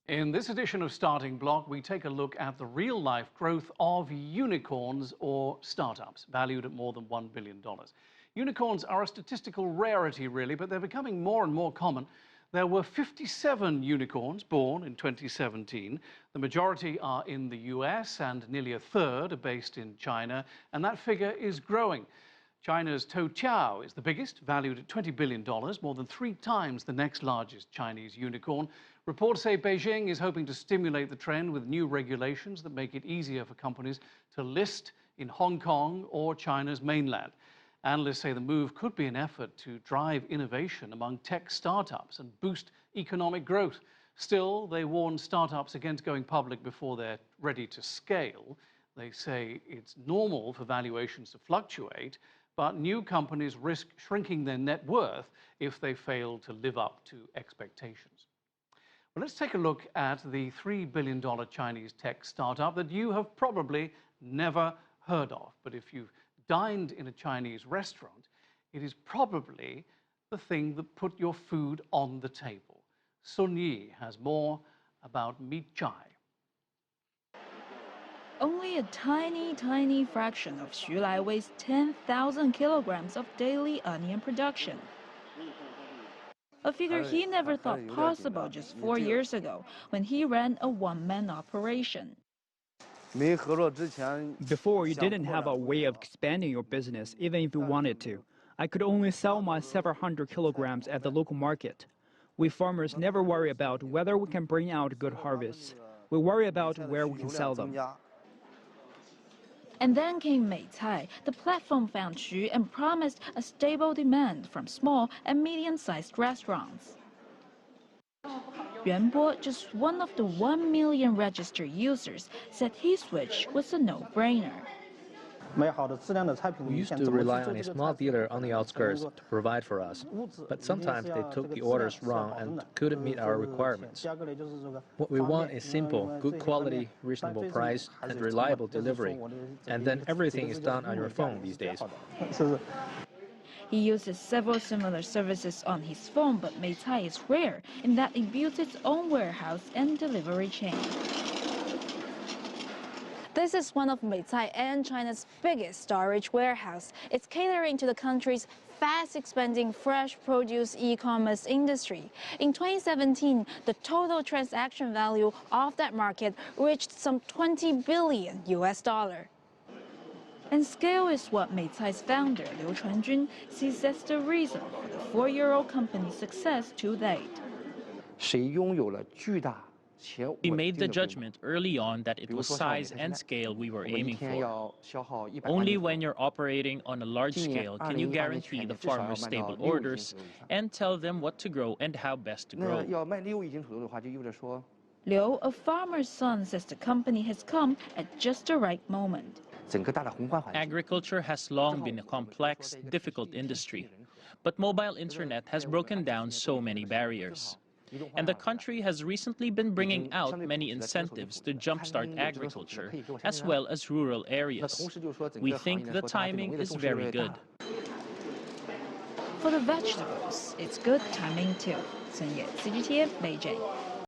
In this edition of Starting Block, we take a look at the real-life growth of unicorns or startups, valued at more than $1 billion. Unicorns are a statistical rarity, really, but they're becoming more and more common. There were 57 unicorns born in 2017. The majority are in the US, and nearly a third are based in China, and that figure is growing. China's Toutiao is the biggest, valued at $20 billion, more than 3 times the next largest Chinese unicorn. Reports say Beijing is hoping to stimulate the trend with new regulations that make it easier for companies to list in Hong Kong or China's mainland. Analysts say the move could be an effort to drive innovation among tech startups and boost economic growth. Still, they warn startups against going public before they're ready to scale. They say it's normal for valuations to fluctuate, but new companies risk shrinking their net worth if they fail to live up to expectations. Well, let's take a look at the $3 billion Chinese tech startup that you have probably never heard of. But if you've dined in a Chinese restaurant, it is probably the thing that put your food on the table. Sun Yi has more about Meituai. Only a tiny fraction of Xu Lai weighs 10,000 kilograms of daily onion production. A figure he never thought possible just 4 years ago when he ran a one-man operation. Before, you didn't have a way of expanding your business, even if you wanted to. I could only sell my several hundred kilograms at the local market. We farmers never worry about whether we can bring out good harvests. We worry about where we can sell them. And then came Meituai. The platform found Xu and promised a stable demand from small and medium-sized restaurants. Yuan Bo, just one of the 1 million registered users, said his switch was a no-brainer. We used to rely on a small dealer on the outskirts to provide for us, but sometimes they took the orders wrong and couldn't meet our requirements. What we want is simple, good quality, reasonable price, and reliable delivery, and then everything is done on your phone these days. He uses several similar services on his phone, but Meituai is rare in that it builds its own warehouse and delivery chain. This is one of Meituai and China's biggest storage warehouse. It's catering to the country's fast-expanding fresh produce e-commerce industry. In 2017, the total transaction value of that market reached some $20 billion. And scale is what Meituai's founder, Liu Chuanjun, sees as the reason for the 4-year-old company's success to date. We made the judgment early on that it was size and scale we were aiming for. Only when you're operating on a large scale can you guarantee the farmers stable orders and tell them what to grow and how best to grow. Liu, a farmer's son, says the company has come at just the right moment. Agriculture has long been a complex, difficult industry, but mobile internet has broken down so many barriers. And the country has recently been bringing out many incentives to jumpstart agriculture, as well as rural areas. We think the timing is very good. For the vegetables, it's good timing too. Sun Ye, CGTN, Beijing.